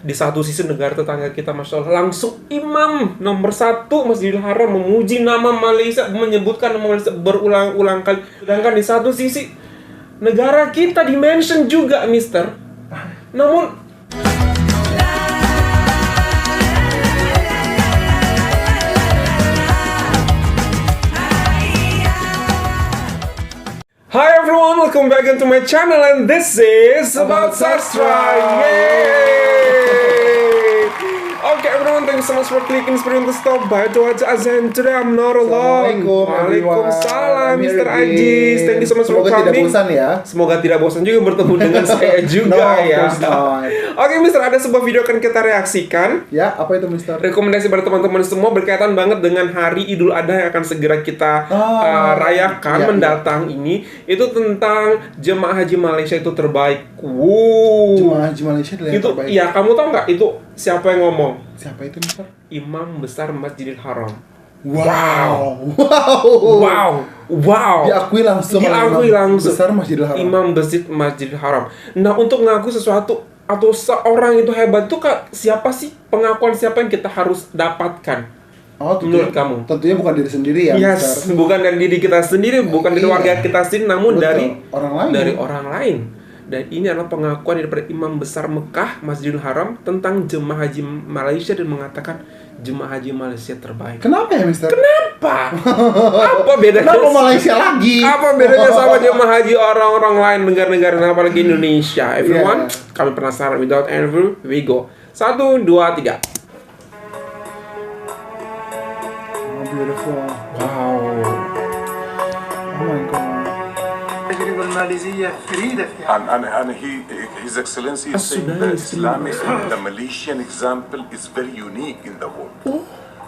Di satu sisi negara tetangga kita, Masya Allah, langsung imam nomor 1 Masjidil Haram memuji nama Malaysia, menyebutkan nama Malaysia berulang-ulang kali. Sedangkan di satu sisi negara kita di-mention juga, Mister. Namun Hi everyone, welcome back into my channel and this is About Sastra. Yay! Okay everyone, thank you so much for clicking screen to stop by to watch Azan. Today I'm not alone. Waalaikumsalam Mr. Ajis. Thank you so much for coming. Semoga tidak bosan ya. Semoga tidak bosan juga bertemu dengan saya juga ya. Oke Mister, ada sebuah video akan kita reaksikan. Ya, apa itu Mister? Rekomendasi pada teman-teman semua berkaitan banget dengan Hari Idul Adha yang akan segera kita rayakan mendatang ini. Itu tentang jemaah haji Malaysia itu terbaik. Jemaah haji Malaysia adalah yang terbaik. Iya, kamu tahu nggak itu siapa yang ngomong? Siapa itu Mister? Imam besar Masjidil Haram. Wow. Diakui langsung. Besar Masjidil Haram. Imam besar Masjidil Haram. Nah, untuk mengaku sesuatu atau seorang itu hebat itu siapa sih? Pengakuan siapa yang kita harus dapatkan? Menurut kamu? Tentunya bukan diri sendiri ya. Yes, bukan dari diri kita sendiri, bukan dari warga kita sendiri, namun dari orang lain. Dan ini adalah pengakuan daripada Imam Besar Mekah, Masjidil Haram, tentang jemaah haji Malaysia dan mengatakan jemaah haji Malaysia terbaik. Kenapa ya, Mister? Kenapa? Apa bedanya? Kenapa Malaysia lagi? Apa bedanya sama jemaah haji orang-orang lain negara-negara, apalagi Indonesia? Everyone, kami penasaran. Without any further, we go. 1, 2, 3. Oh, beautiful. Wow. Oh my God. And His Excellency is saying the Islamic, the Malaysian example is very unique in the world.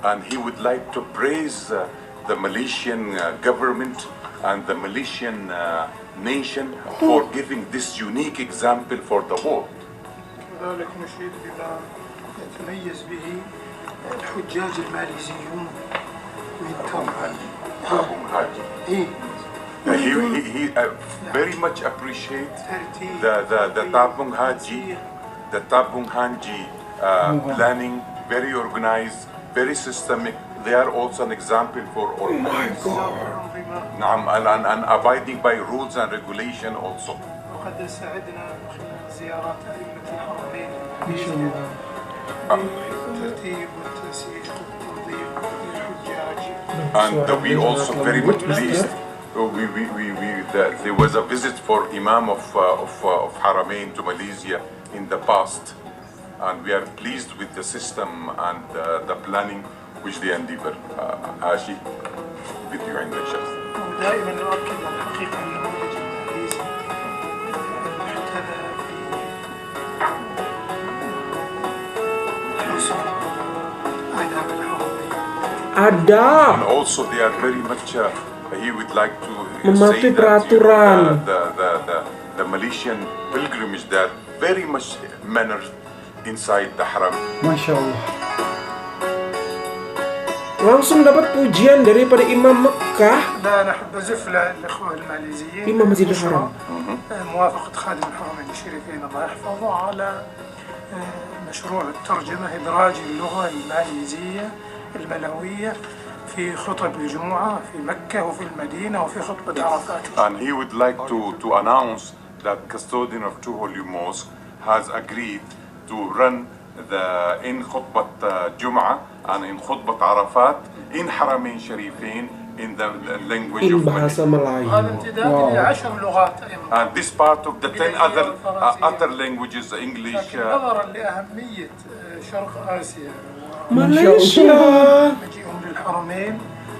And he would like to praise the Malaysian government and the Malaysian nation for giving this unique example for the world. وذلك نشيد بما يتميز به الحجاج الماليزيون He very much appreciate the Tabung Haji, planning, very organized, very systemic. They are also an example for all. Oh my God. And abiding by rules and regulation also. وقد ساعدنا من خلال زيارات أئمة الحرمين بالترتيب والتنسيق والتنظيم للحجاج. And we also very much pleased. There was a visit for Imam of Haramain to Malaysia in the past, and we are pleased with the system and the planning which they endeavor. Ashi, with you in the chest. ودائما نؤكد على الحقيقة النموذج الماليزي المحتذى بحسن آداب الحرمين. Adab. And also they are very much. He would like to mematuhi say peraturan. The Malaysian pilgrimage that very much mannered inside the Haram. Masya Allah. Langsung dapat pujian daripada Imam Mekah. لا نحب أزف للإخوة الماليزيين Imam Masjidil Haram. موافقة خادم الحرمين الشريفين الله يحفظه على مشروع الترجمة إدراج اللغة الماليزية الملوية في خطب الجمعة في مكة وفي المدينة وفي خطبة عرفات. And he would like to announce that custodian of two holy mosques has agreed to run in خطبة Jum'ah and in خطبة Arafat in Haramain Sharifin in the language of bahasa Melayu. هذا امتداد ل10 لغات أيضا. And this part of the 10 other languages, English. لكن نظرا لأهمية شرق آسيا Malaysia. مجيئهم للحرمين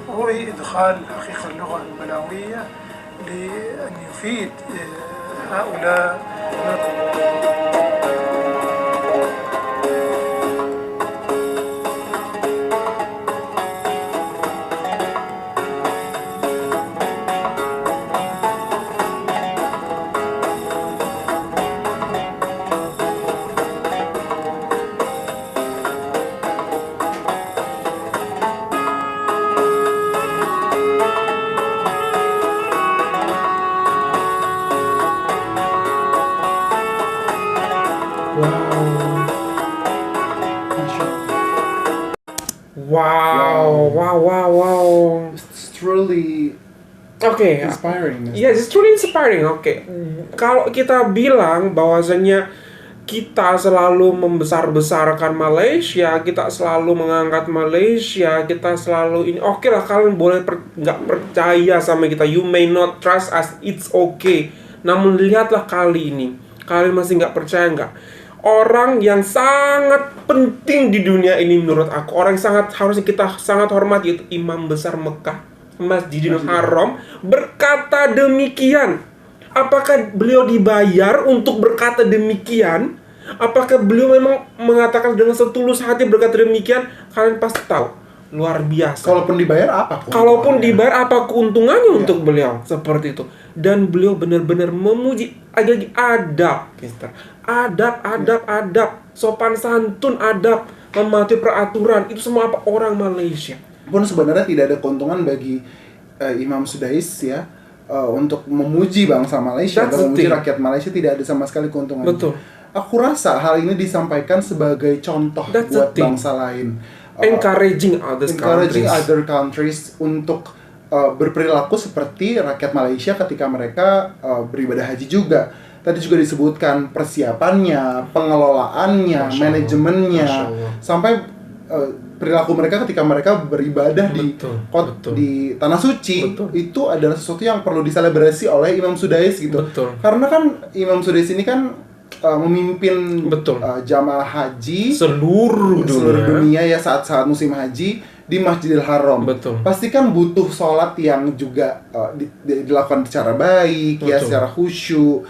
رؤي إدخال حقيقة اللغة الملاوية لأن يفيد هؤلاء. Wow. It's truly Oke. inspiring. Iya, it's truly inspiring. Oke. Kalau kita bilang bahwasanya kita selalu membesar-besarkan Malaysia, kita selalu mengangkat Malaysia, kita selalu ini. Oke lah, kalian boleh nggak percaya sama kita. You may not trust us, it's okay. Namun lihatlah kali ini, kalian masih nggak percaya nggak? Orang yang sangat penting di dunia ini menurut aku, orang yang harusnya kita sangat hormati, itu Imam Besar Mekah, Masjidil Haram, berkata demikian. Apakah beliau dibayar untuk berkata demikian? Apakah beliau memang mengatakan dengan setulus hati berkata demikian? Kalian pasti tahu, luar biasa. Kalaupun dibayar apa? Kalaupun dibayar apa keuntungannya untuk beliau? Seperti itu. Dan beliau benar-benar memuji lagi adab, Mister. Adab, sopan santun, adab, mematuhi peraturan. Itu semua apa orang Malaysia. Pun sebenarnya tidak ada keuntungan bagi Imam Sudais ya untuk memuji bangsa Malaysia atau memuji rakyat Malaysia, tidak ada sama sekali keuntungan. Betul. Aku rasa hal ini disampaikan sebagai contoh buat bangsa lain. Encouraging other countries untuk berperilaku seperti rakyat Malaysia ketika mereka beribadah haji juga. Tadi juga disebutkan persiapannya, pengelolaannya, manajemennya, sampai perilaku mereka ketika mereka beribadah di tanah suci. Itu adalah sesuatu yang perlu diselebrasi oleh Imam Sudais gitu. Karena kan Imam Sudais ini kan memimpin jamaah haji seluruh dunia ya saat musim haji di Masjidil Haram. Pasti kan butuh sholat yang juga dilakukan secara baik, ya secara khusyuk.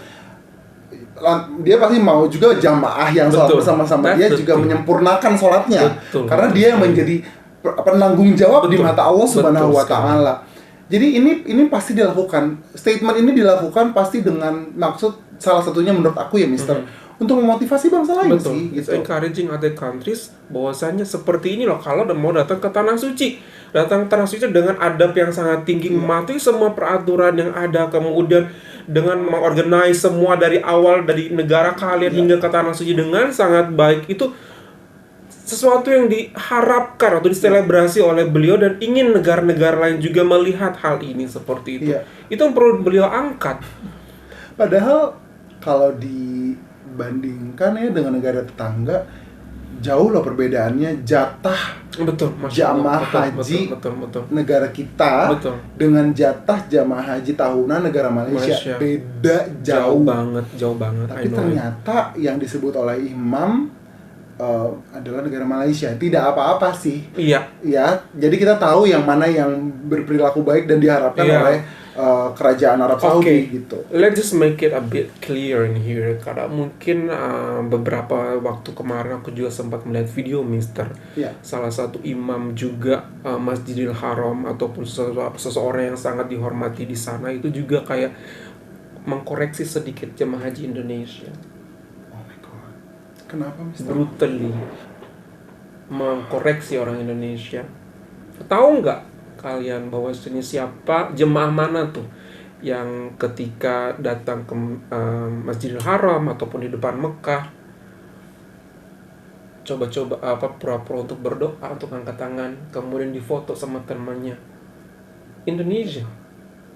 Dia pasti mau juga jamaah yang sholat bersama-sama dia juga menyempurnakan sholatnya, karena dia yang menjadi penanggung jawab di mata Allah Subhanahu wa Ta'ala. Jadi ini pasti dilakukan, statement ini dilakukan pasti dengan maksud salah satunya menurut aku ya Mister, untuk memotivasi bangsa lain sih gitu. Encouraging other countries bahwasanya seperti ini loh, kalau mau datang ke tanah suci, datang ke tanah suci dengan adab yang sangat tinggi, mematuhi semua peraturan yang ada, kemudian dengan mengorganize semua dari awal dari negara kalian hingga ke tanah suci dengan sangat baik. Itu sesuatu yang diharapkan atau diselebrasi oleh beliau, dan ingin negara-negara lain juga melihat hal ini seperti itu. Itu yang perlu beliau angkat. Padahal kalau dibandingkan ya dengan negara tetangga, jauh loh perbedaannya jatah jamaah haji negara kita dengan jatah jamaah haji tahunan negara Malaysia. Beda jauh banget. Tapi ternyata yang disebut oleh Imam adalah negara Malaysia. Tidak apa-apa sih. Iya. Ya, jadi kita tahu yang mana yang berperilaku baik dan diharapkan oleh kerajaan Arab Saudi gitu. Let's just make it a bit clear in here. Karena mungkin beberapa waktu kemarin aku juga sempat melihat video Mister. Salah satu imam juga Masjidil Haram ataupun seseorang yang sangat dihormati di sana itu juga kayak mengkoreksi sedikit jemaah haji Indonesia. Kenapa Mister? Brutally mengkoreksi orang Indonesia. Tahu nggak kalian bahwasanya siapa jemaah mana tuh yang ketika datang ke Masjidil Haram ataupun di depan Mekah coba-coba pura-pura untuk berdoa, untuk angkat tangan, kemudian difoto sama temannya? Indonesia.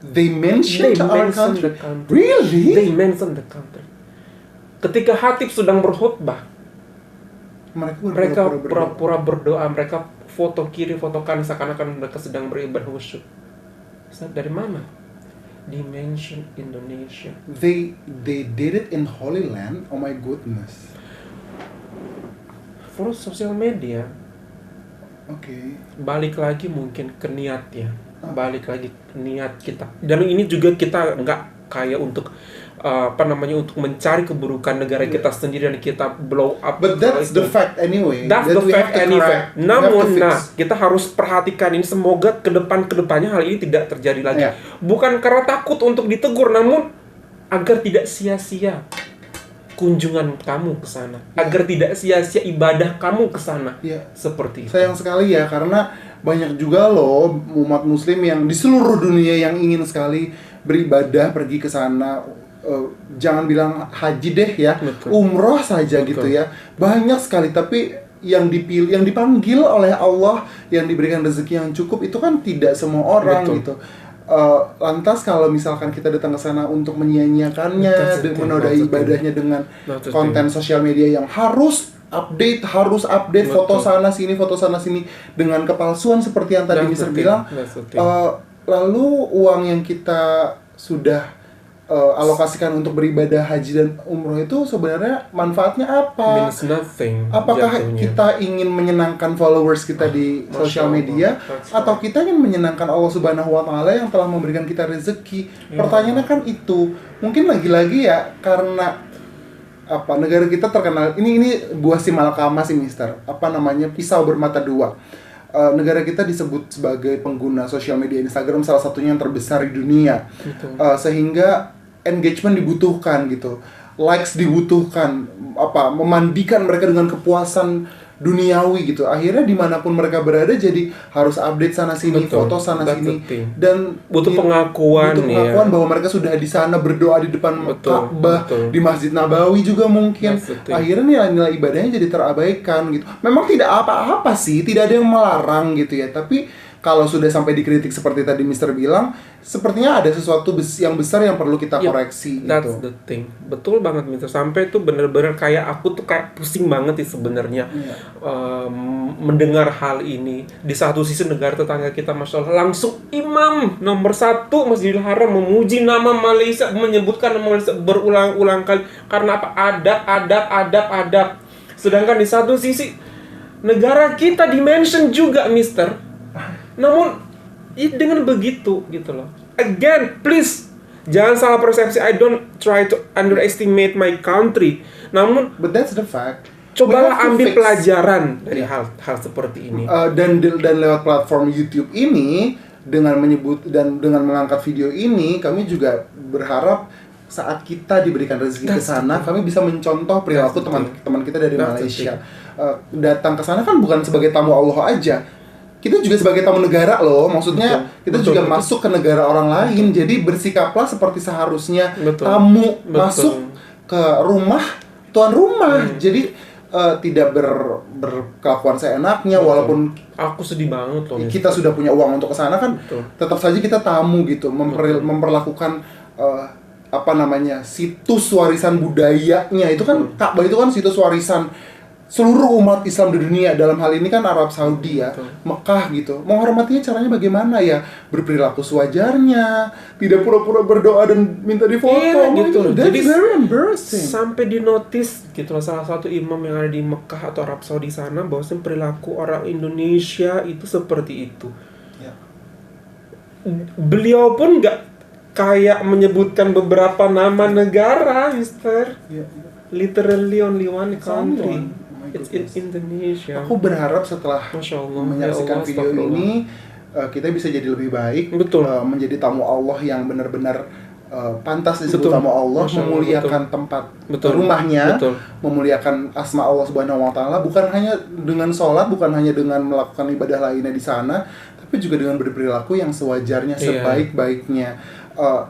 They mentioned our country. Really? They mentioned the country. Ketika khatib sedang berkhutbah, mereka pura-pura berdoa, mereka foto kiri, foto kanan, seakan-akan mereka sedang beribadah khusyuk. Dari mana? Dimension Indonesia. They did it in Holy Land. Oh my goodness. For social media. Balik lagi mungkin ke niat ya. Balik lagi ke niat kita. Dan ini juga kita nggak kayak untuk untuk mencari keburukan negara kita sendiri dan kita blow up. But that's the fact anyway. That's the fact anyway. Namun, kita harus perhatikan ini, semoga kedepannya hal ini tidak terjadi lagi. Bukan karena takut untuk ditegur, namun agar tidak sia-sia kunjungan kamu ke sana, agar tidak sia-sia ibadah kamu ke sana. Seperti itu. Sayang sekali ya, karena banyak juga loh umat muslim yang di seluruh dunia yang ingin sekali beribadah, pergi ke sana. Jangan bilang haji deh ya, umroh saja gitu ya. Banyak sekali, tapi yang dipilih, yang dipanggil oleh Allah, yang diberikan rezeki yang cukup, itu kan tidak semua orang. Betul. Gitu. Lantas kalau misalkan kita datang ke sana untuk menyia-nyiakannya, That's the thing, menodai that's the ibadahnya dengan That's the konten sosial media yang harus update foto Betul. sana sini dengan kepalsuan seperti yang tadi That's Mister the thing, bilang. that's the thing. Lalu uang yang kita sudah alokasikan untuk beribadah haji dan umroh itu sebenarnya manfaatnya apa? Means nothing. Apakah jatuhnya. kita ingin menyenangkan followers kita di Masya sosial Allah. media, That's atau kita ingin menyenangkan Allah Subhanahu wa Ta'ala yang telah memberikan kita rezeki? Pertanyaannya kan itu. Mungkin lagi-lagi ya karena negara kita terkenal ini buah si malakama sih, Mister. Pisau bermata dua. Negara kita disebut sebagai pengguna sosial media Instagram salah satunya yang terbesar di dunia. Sehingga engagement dibutuhkan gitu, likes dibutuhkan, memandikan mereka dengan kepuasan duniawi gitu. Akhirnya dimanapun mereka berada jadi harus update sana sini, Betul. foto sana That's sini, the thing. dan Butuh pengakuan ya. bahwa mereka sudah di sana berdoa di depan Betul, Ka'bah, betul. di Masjid Nabawi juga mungkin. That's the thing. Akhirnya nilai-nilai ibadahnya jadi terabaikan gitu. Memang tidak apa-apa sih, tidak ada yang melarang gitu ya, tapi kalau sudah sampai dikritik seperti tadi Mister bilang, sepertinya ada sesuatu yang besar yang perlu kita Yep, koreksi that's gitu. the thing. Betul banget Mister. Sampai tuh bener-bener kayak aku tuh kayak pusing banget sih sebenarnya mendengar hal ini. Di satu sisi negara tetangga kita Masya Allah langsung imam nomor 1 Masjidil Haram memuji nama Malaysia, menyebutkan nama Malaysia berulang-ulang kali karena apa? Adab. Sedangkan di satu sisi negara kita dimention juga Mister. Namun dengan begitu gitu loh. Again, please jangan salah persepsi. I don't try to underestimate my country. Namun But that's the fact. cobalah We have to ambil fix. pelajaran dari hal seperti ini. Dan lewat platform YouTube ini dengan menyebut dan dengan mengangkat video ini, kami juga berharap saat kita diberikan rezeki ke sana, kami bisa mencontoh perilaku teman-teman kita dari Malaysia. Datang ke sana kan bukan sebagai tamu Allah aja. Kita juga sebagai tamu negara loh, maksudnya kita juga masuk ke negara orang lain. Jadi bersikaplah seperti seharusnya tamu masuk ke rumah tuan rumah. Jadi tidak berkelakuan seenaknya. Walaupun aku sedih banget loh. kita sudah punya uang untuk ke sana kan, tetap saja kita tamu gitu, memperlakukan situs warisan budayanya. Itu kan Ka'bah itu kan situs warisan seluruh umat Islam di dunia. Dalam hal ini kan Arab Saudi ya, Mekah gitu. Menghormatinya caranya bagaimana ya? Berperilaku sewajarnya, tidak pura-pura berdoa dan minta difoto. Gitu. That's Jadi very embarrassing. sampai dinotis gitu loh salah satu imam yang ada di Mekah atau Arab Saudi sana bahwasanya perilaku orang Indonesia itu seperti itu. Ya. Beliau pun nggak kayak menyebutkan beberapa nama negara, Mister. Ya. Literally only one country. Oh my It's in goodness. Indonesia. Aku berharap setelah Masya Allah, menyaksikan ya Allah, video astagfirullah. ini kita bisa jadi lebih baik. Betul. Menjadi tamu Allah yang benar-benar pantas disebut Betul. tamu Allah, Masya Allah, memuliakan tempat Betul. rumahnya, Betul. memuliakan asma Allah Subhanahu wa Ta'ala, bukan hanya dengan sholat, bukan hanya dengan melakukan ibadah lainnya di sana, tapi juga dengan berperilaku yang sewajarnya, Iya. sebaik-baiknya.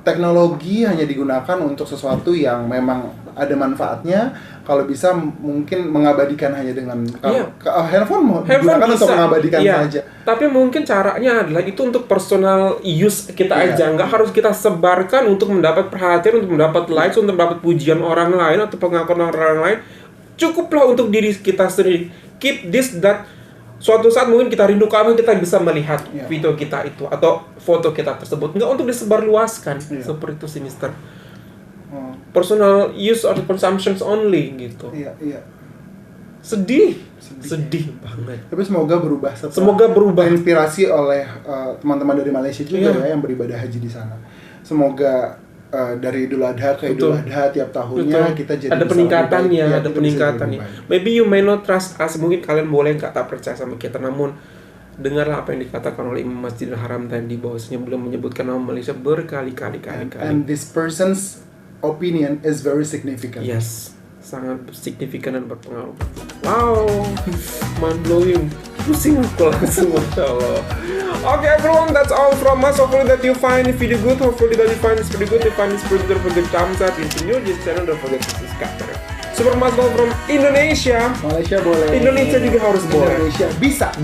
Teknologi hanya digunakan untuk sesuatu yang memang ada manfaatnya. Kalau bisa mungkin mengabadikan hanya dengan Iya. handphone digunakan untuk bisa, mengabadikan iya. saja. Tapi mungkin caranya adalah itu untuk personal use kita Iya. aja, nggak harus kita sebarkan untuk mendapat perhatian, untuk mendapat likes, untuk mendapat pujian orang lain atau pengakuan orang lain. Cukuplah untuk diri kita sendiri. Keep this that suatu saat mungkin kita rindu kamu, kita bisa melihat Iya. video kita itu atau foto kita tersebut, nggak untuk disebarluaskan. Iya. Seperti itu sih, Mister. Personal use or consumptions only gitu. Iya. Sedih banget. Tapi semoga berubah. Semoga berubah. Inspirasi oleh teman-teman dari Malaysia juga Iya. ya yang beribadah haji di sana. Semoga dari Idul Adha ke Idul Betul. Adha tiap tahunnya kita jadi ada bisa peningkatannya, lebih baik. Ya, ada kita bisa peningkatannya. lebih baik. Maybe you may not trust us, mungkin kalian boleh nggak tak percaya sama kita, namun dengarlah apa yang dikatakan oleh Imam Masjidil Haram tadi bahwasanya beliau menyebutkan nama Malaysia berkali-kali. And this person's opinion is very significant. Yes, sangat signifikan dan berpengaruh. Wow, mind blowing. Pusing aku langsung, Masya Allah. Okay everyone, that's all from us. Hopefully that you find this video good. Hopefully that you find this video good. If you find this video good, don't forget to thumbs up. If you're new to this channel, don't forget to subscribe. Super Masbal from Indonesia. Malaysia boleh. Indonesia juga harus boleh. Indonesia bisa.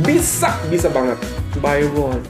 Bisa banget. Bye, Won.